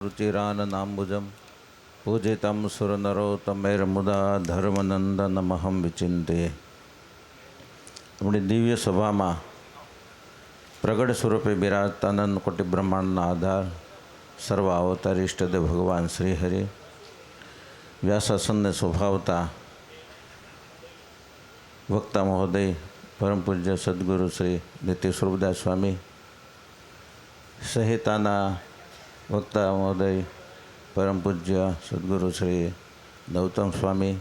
रुचिराननाम्बुजं पूजितं सुरनरोत्तमैर्मुदा धर्मनंदनमहं विचिंत्ये। अपनी दिव्य सभा में प्रगट स्वरूपे बिराजता अनंत कोटि ब्रह्मांडना आधार सर्व अवतारी इष्टदेव भगवान श्री हरि व्यासासन ने स्वभावता वक्ता महोदय परम पूज्य सद्गुरु श्री नित्य स्वरूपदास स्वामी सहिताना वक्ता महोदय परम पूज्य सद्गुरु श्री गौतम स्वामी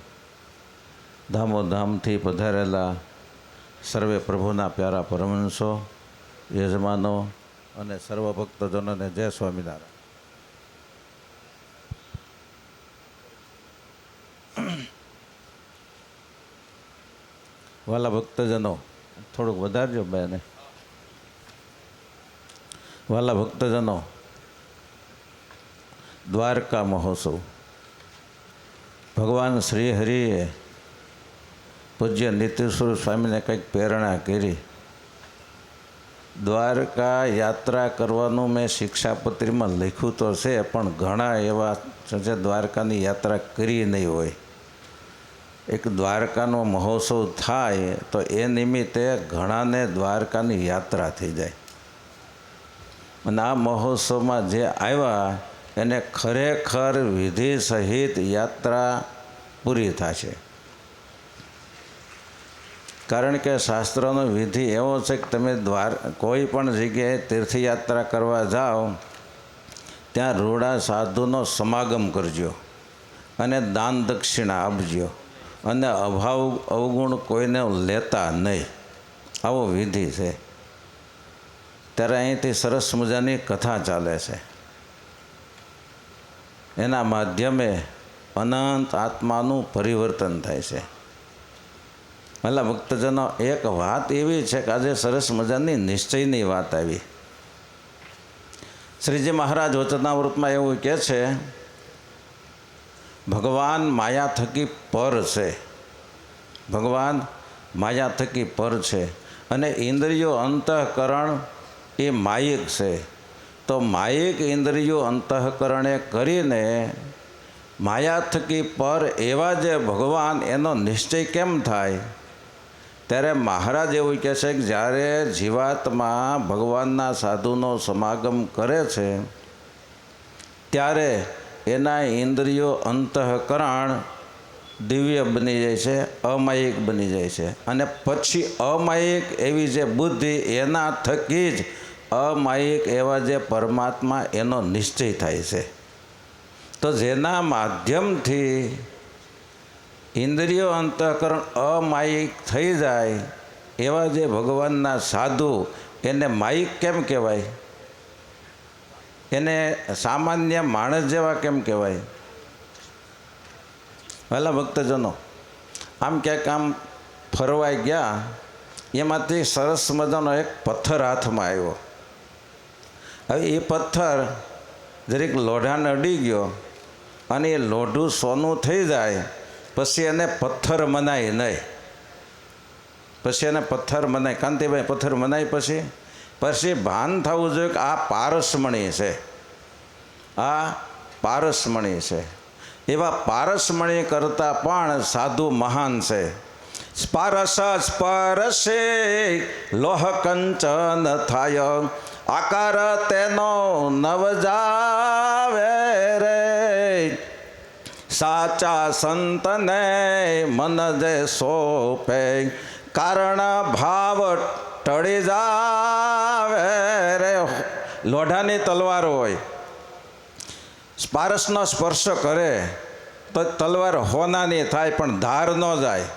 धामोधाम थी पधारेला सर्वे प्रभुना प्यारा परमहंसो यजमानो अने सर्व भक्तजनों ने जय स्वामीनारायण। वाला भक्तजनों थोड़ुंक वधारजो बेने। वाला भक्तजनों द्वारका महोत्सव भगवान श्री हरिए पूज्य नित्यस्वरूप स्वामी ने कईक प्रेरणा करी। द्वारका यात्रा करवानुं मैं शिक्षापत्री में लिख्युं तो छे पण घणा एवा जे द्वारकानी यात्रा करी नहीं होय। एक द्वारकानो महोत्सव थाय तो ए निमित्ते घणाने द्वारकानी यात्रा थई जाय अने आ महोत्सव में जे आव्या एने खरेखर विधि सहित यात्रा पूरी थशे। कारण के शास्त्रों विधि एवो छे कि तमे कोई पण जग्याए तीर्थयात्रा करवा जाओ त्यां रूड़ा साधुनो समागम करजो अने दान दक्षिणा आपजो अने अभाव अवगुण कोईने लेता नहीं। आवो विधि है। त्यारे अहींथी सरस मजानी कथा चाले छे। एना माध्यमे अनंत आत्मानुं परिवर्तन थाय छे। भला भक्तजनों एक बात एवी छे कि आजे सरस मजानी निश्चयनी वात आवी। श्रीजी महाराज वचनामृत में एवुं कहे छे भगवान माया थकी पर छे। भगवान माया थकी पर छे अने इंद्रियो अंतःकरण ए मायिक छे। तो मायिक इंद्रियो अंतःकरणे करीने माया थकी पर एवा जे भगवान एनो निश्चय केम थाय। त्यारे महाराज एवुं कहे छे कि ज्यारे जीवात्मा भगवानना साधुनो समागम करे छे त्यारे एना इंद्रियो अंतःकरण दिव्य बनी जाय छे, अमायिक बनी जाय छे अने पछी अमायिक एवी जे बुद्धि एना थकी ज अमायिक एवा जे परमात्मा एनो निश्चय थाय छे। तो जेना माध्यम थी इंद्रियो अंतःकरण अमायिक थई जाय एवा जे भगवानना साधु एने मायिक केम कहेवाय, एने सामान्य माणस जेवा केम कहेवाय। भला भक्तजनों आम क्यांक आम फरवाई गया एमांथी सरस मजानो एक पत्थर हाथ में आव्यो। हवे ए पत्थर जरीक लोढ़ाने अडी गयो अने ए लोढ़ुं सोનું थई जाय पछी एने पत्थर मनाय नहीं। पछी एने पत्थर मनाय कांतिभाई पत्थर मनाय पछी पछी भान थवुं जोईए कि आ पारसमणी छे, आ पारसमणी छे। एवा पारसमणी करता पण साधु महान छे। स्पारस स्पर्शे लोह कंचन थाय आकार तेनो नव जावे रे। साचा संत ने मन जे सोपे कारण भाव टળી जावे रे। लोढ़ानी तलवार होय स्पारसनो स्पर्श करे तो तलवार होनानी थाय पण धार न जाय।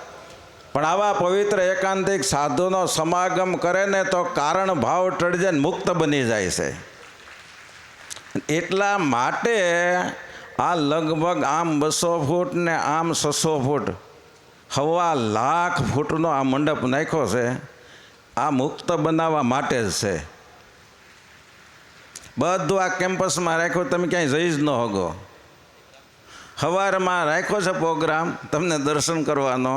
पण आवा पवित्र एकांतिक साधुनो समागम करे ने तो कारण भाव टળી जाय मुक्त बनी जाय छे। एटला माटे आ लगभग आम 200 फूट ने आम 600 फूट 1.25 लाख फूटनो आ मंडप नाख्यो छे। आ मुक्त बनावा माटे ज छे। बधुं आ केम्पस में राख्यो तमे क्यांय जई ज न होगो। सवार में राख्यो छे प्रोग्राम तमने दर्शन करवानो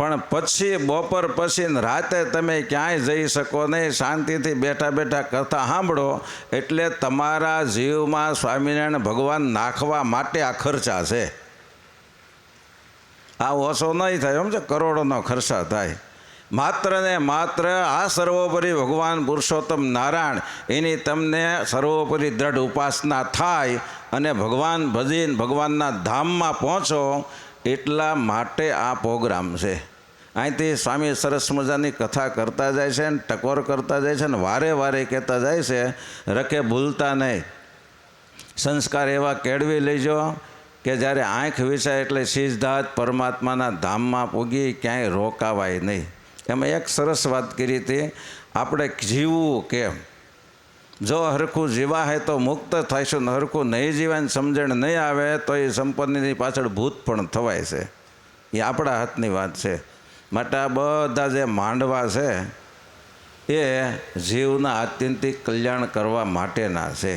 પણ પછી બપોર પછી ને રાતે તમે ક્યાંય જઈ શકો નહીં, શાંતિથી બેઠા બેઠા કથા સાંભળો. એટલે તમારા જીવમાં સ્વામિનારાયણ ભગવાન નાખવા માટે આ ખર્ચા છે. આ ઓછો નહીં થાય, સમજો, કરોડોનો ખર્ચા થાય. માત્ર ને માત્ર આ સર્વોપરી ભગવાન પુરુષોત્તમ નારાયણ એની તમને સર્વોપરી દ્રઢ ઉપાસના થાય અને ભગવાન ભજીને ભગવાનના ધામમાં પહોંચો, એટલા માટે આ પ્રોગ્રામ છે. અહીંથી સ્વામી સરસ મજાની કથા કરતા જાય છે ને ટકોર કરતા જાય છે ને વારે વારે કહેતા જાય છે, રખે ભૂલતા નહીં. સંસ્કાર એવા કેળવી લેજો કે જ્યારે આંખ વિચાય એટલે સીધા જ પરમાત્માના ધામમાં પૂગી, ક્યાંય રોકાવાય નહીં. એમાં એક સરસ વાત કરી હતી, આપણે જીવવું કેમ. જો હરખું જીવાય તો મુક્ત થઈશું ને હરખું નહીં જીવાય સમજણ નહીં આવે તો એ સંપન્નની પાછળ ભૂત પણ થવાય છે. એ આપણા હાથની વાત છે. માટે આ બધા જે માંડવા છે એ જીવના આત્યંતિક કલ્યાણ કરવા માટેના છે.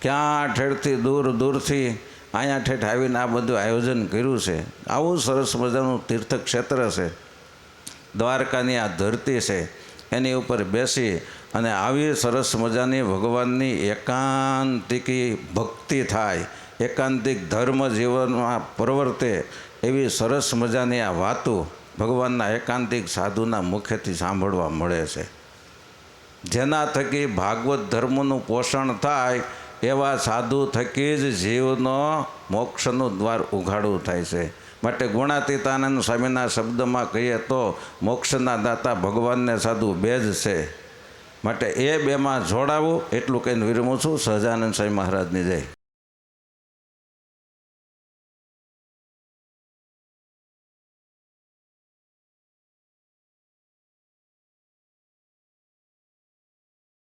ક્યાં ઠેઠથી દૂર દૂરથી અહીંયા ઠેઠ આવીને આ બધું આયોજન કર્યું છે. આવું સરસ મજાનું તીર્થક્ષેત્ર છે. દ્વારકાની આ ધરતી છે, એની ઉપર બેસી અને આવી સરસ મજાની ભગવાનની એકાંતિકી ભક્તિ થાય, એકાંતિક ધર્મ જીવનમાં પ્રવર્તે એવી સરસ મજાની આ વાતો ભગવાનના એકાંતિક સાધુના મુખેથી સાંભળવા મળે છે. જેના થકી ભાગવત ધર્મનું પોષણ થાય એવા સાધુ થકી જ જીવનો મોક્ષનું દ્વાર ઉઘાડું થાય છે. માટે ગુણાતીતાનંદ સ્વામીના શબ્દમાં કહીએ તો મોક્ષના દાતા ભગવાનને સાધુ બે જ છે. માટે એ બેમાં જોડાવું એટલું કહીને વિરમું છું. સહજાનંદ સ્વામી મહારાજની જય.